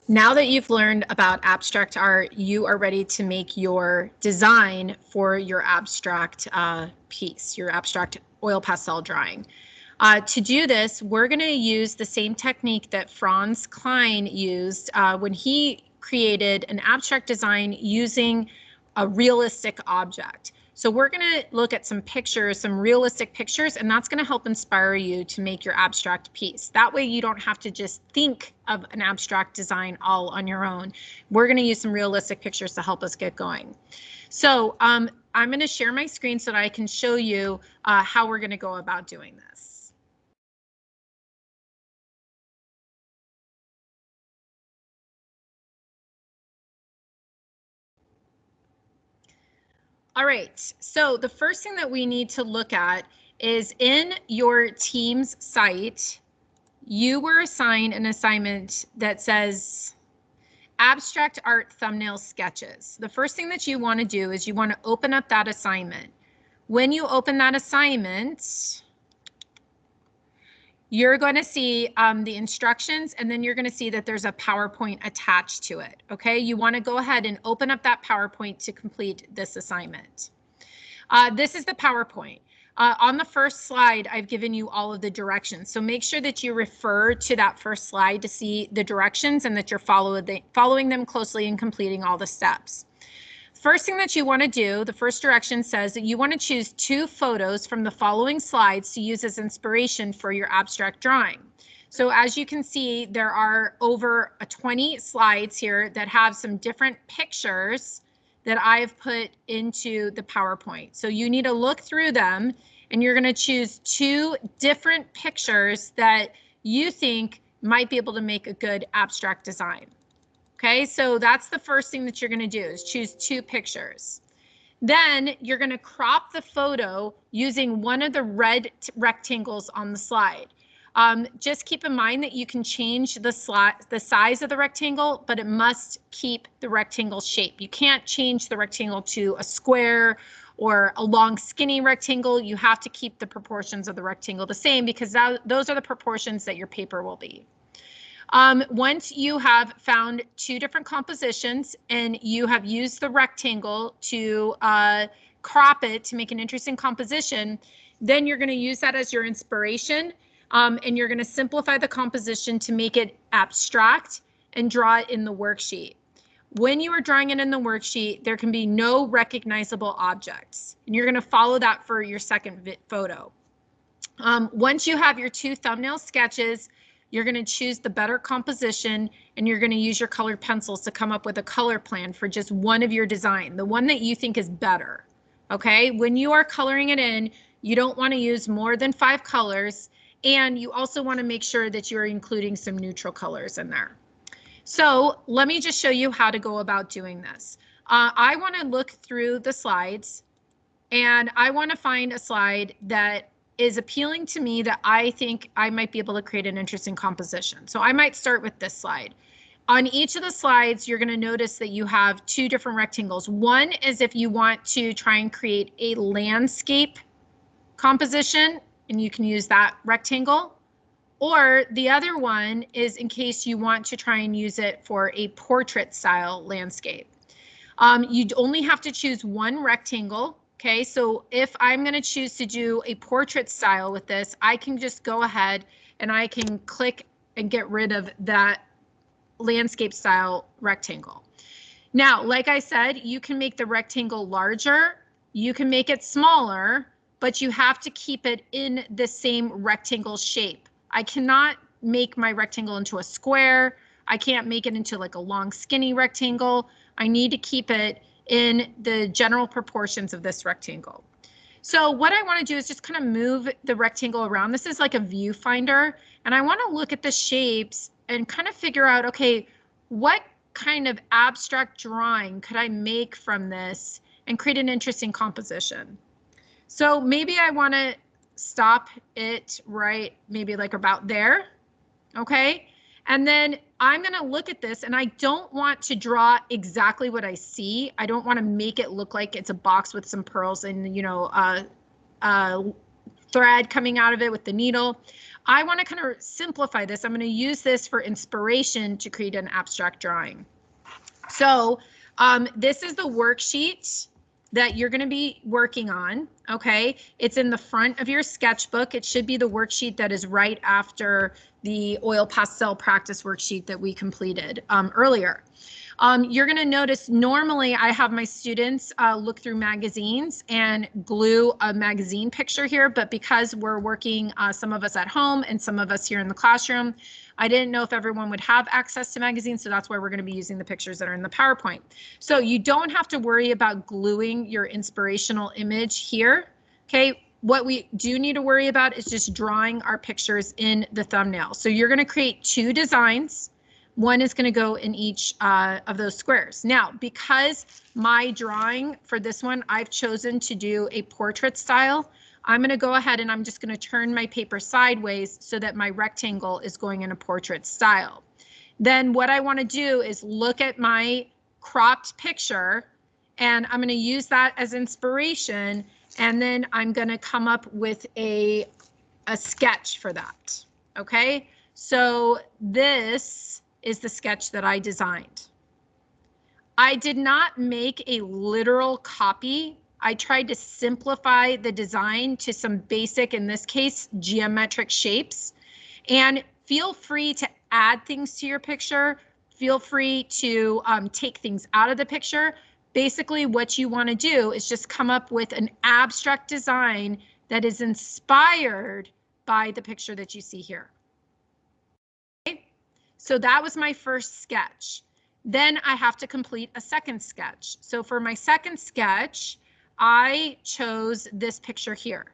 Now that you've learned about abstract art, you are ready to make your design for your abstract piece, your abstract oil pastel drawing. To do this, we're going to use the same technique that Franz Klein used when he created an abstract design using a realistic object. So we're going to look at some pictures, some realistic pictures, and that's going to help inspire you to make your abstract piece. That way you don't have to just think of an abstract design all on your own. We're going to use some realistic pictures to help us get going. So I'm going to share my screen so that I can show you how we're going to go about doing this. All right, so the first thing that we need to look at is in your team's site, you were assigned an assignment that says abstract art thumbnail sketches. The first thing that you want to do is you want to open up that assignment. When you open that assignment, you're going to see the instructions, and then you're going to see that there's a PowerPoint attached to it. Okay, you want to go ahead and open up that PowerPoint to complete this assignment. This is the PowerPoint. On the first slide, I've given you all of the directions. So make sure that you refer to that first slide to see the directions and that you're following them closely and completing all the steps. First thing that you want to do, the first direction says that you want to choose 2 photos from the following slides to use as inspiration for your abstract drawing. So as you can see, there are over 20 slides here that have some different pictures that I've put into the PowerPoint. So you need to look through them, and you're going to choose 2 different pictures that you think might be able to make a good abstract design. Okay, so that's the first thing that you're going to do is choose 2 pictures. Then you're going to crop the photo using one of the red rectangles on the slide. Just keep in mind that you can change the size of the rectangle, but it must keep the rectangle shape. You can't change the rectangle to a square or a long skinny rectangle. You have to keep the proportions of the rectangle the same because those are the proportions that your paper will be. Once you have found 2 different compositions and you have used the rectangle to crop it to make an interesting composition, then you're going to use that as your inspiration, and you're going to simplify the composition to make it abstract and draw it in the worksheet. When you are drawing it in the worksheet, there can be no recognizable objects, and you're going to follow that for your second photo. Once you have your 2 thumbnail sketches, you're going to choose the better composition, and you're going to use your colored pencils to come up with a color plan for just one of your design, the one that you think is better. Okay, when you are coloring it in, you don't want to use more than 5 colors, and you also want to make sure that you're including some neutral colors in there. So let me just show you how to go about doing this. I want to look through the slides, and I want to find a slide that is appealing to me that I think I might be able to create an interesting composition. So I might start with this slide. On each of the slides, you're going to notice that you have 2 different rectangles. One is if you want to try and create a landscape composition, and you can use that rectangle. Or the other one is in case you want to try and use it for a portrait style landscape. You'd only have to choose one rectangle. Okay, so if I'm going to choose to do a portrait style with this, I can just go ahead and I can click and get rid of that landscape style rectangle. Now, like I said, you can make the rectangle larger, you can make it smaller, but you have to keep it in the same rectangle shape. I cannot make my rectangle into a square. I can't make it into like a long skinny rectangle. I need to keep it in the general proportions of this rectangle. So what I want to do is just kind of move the rectangle around. This is like a viewfinder, and I want to look at the shapes and kind of figure out, okay, what kind of abstract drawing could I make from this and create an interesting composition? So maybe I want to stop it right, maybe like about there, okay? And then I'm going to look at this, and I don't want to draw exactly what I see. I don't want to make it look like it's a box with some pearls and, you know, thread coming out of it with the needle. I want to kind of simplify this. I'm going to use this for inspiration to create an abstract drawing. So this is the worksheet that you're going to be working on, okay? It's in the front of your sketchbook. It should be the worksheet that is right after the oil pastel practice worksheet that we completed earlier. You're going to notice normally I have my students look through magazines and glue a magazine picture here, but because we're working, some of us at home and some of us here in the classroom, I didn't know if everyone would have access to magazines, so that's why we're going to be using the pictures that are in the PowerPoint. So you don't have to worry about gluing your inspirational image here, okay? What we do need to worry about is just drawing our pictures in the thumbnail. So you're going to create 2 designs. One is going to go in each of those squares. Now, because my drawing for this one, I've chosen to do a portrait style, I'm going to go ahead and I'm just going to turn my paper sideways so that my rectangle is going in a portrait style. Then what I want to do is look at my cropped picture, and I'm going to use that as inspiration, and then I'm going to come up with a sketch for that. Okay, so this is the sketch that I designed. I did not make a literal copy. I tried to simplify the design to some basic, in this case, geometric shapes. And feel free to add things to your picture. Feel free to take things out of the picture. Basically, what you want to do is just come up with an abstract design that is inspired by the picture that you see here. Okay? So that was my first sketch. Then I have to complete a second sketch. So for my second sketch, I chose this picture here.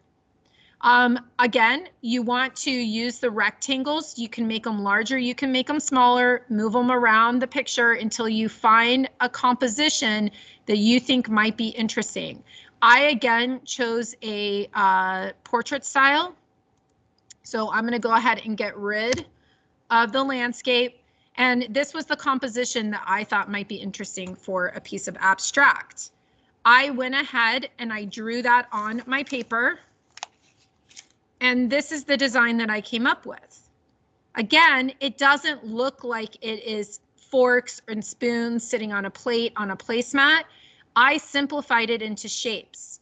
Again, you want to use the rectangles. You can make them larger, you can make them smaller, move them around the picture until you find a composition that you think might be interesting. I, again, chose a portrait style. So I'm going to go ahead and get rid of the landscape. And this was the composition that I thought might be interesting for a piece of abstract. I went ahead and I drew that on my paper. And this is the design that I came up with. Again, it doesn't look like it is forks and spoons sitting on a plate on a placemat. I simplified it into shapes.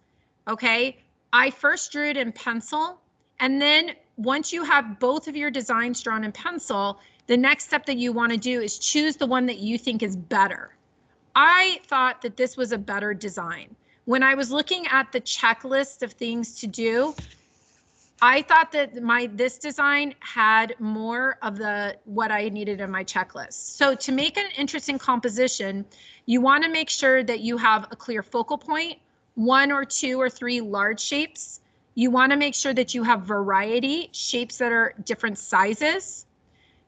Okay, I first drew it in pencil, and then once you have both of your designs drawn in pencil, the next step that you want to do is choose the one that you think is better. I thought that this was a better design. When I was looking at the checklist of things to do, I thought that this design had more of what I needed in my checklist. So to make an interesting composition, you want to make sure that you have a clear focal point, 1 or 2 or 3 large shapes. You want to make sure that you have variety, shapes that are different sizes.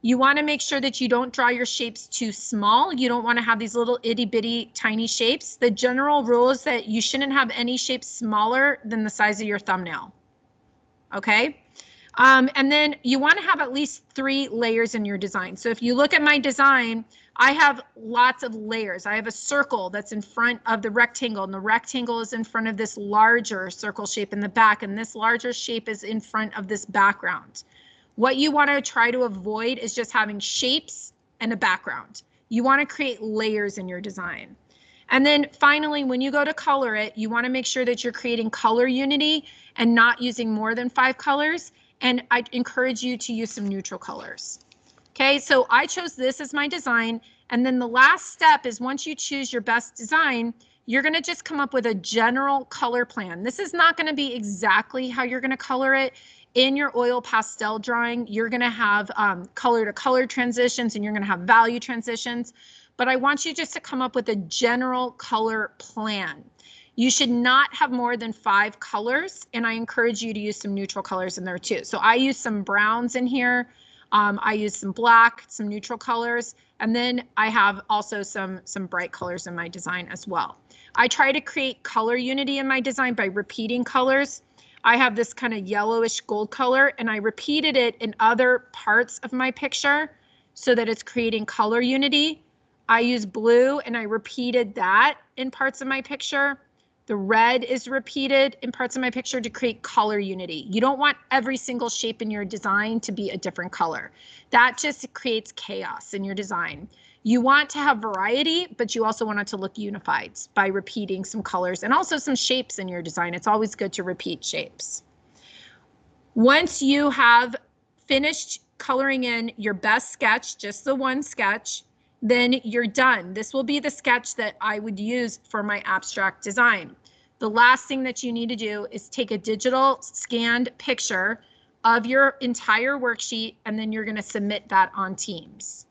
You want to make sure that you don't draw your shapes too small. You don't want to have these little itty bitty tiny shapes. The general rule is that you shouldn't have any shapes smaller than the size of your thumbnail. Okay, and then you want to have at least 3 layers in your design. So if you look at my design, I have lots of layers. I have a circle that's in front of the rectangle, and the rectangle is in front of this larger circle shape in the back, and this larger shape is in front of this background. What you want to try to avoid is just having shapes and a background. You want to create layers in your design. And then finally, when you go to color it, you want to make sure that you're creating color unity and not using more than 5 colors. And I encourage you to use some neutral colors. Okay, so I chose this as my design. And then the last step is, once you choose your best design, you're going to just come up with a general color plan. This is not going to be exactly how you're going to color it. In your oil pastel drawing, you're going to have color to color transitions, and you're going to have value transitions. But I want you just to come up with a general color plan. You should not have more than 5 colors, and I encourage you to use some neutral colors in there too. So I use some browns in here. I use some black, some neutral colors, and then I have also some bright colors in my design as well. I try to create color unity in my design by repeating colors. I have this kind of yellowish gold color, and I repeated it in other parts of my picture so that it's creating color unity. I use blue, and I repeated that in parts of my picture. The red is repeated in parts of my picture to create color unity. You don't want every single shape in your design to be a different color. That just creates chaos in your design. You want to have variety, but you also want it to look unified by repeating some colors and also some shapes in your design. It's always good to repeat shapes. Once you have finished coloring in your best sketch, just the one sketch, then you're done. This will be the sketch that I would use for my abstract design. The last thing that you need to do is take a digital scanned picture of your entire worksheet, and then you're going to submit that on Teams.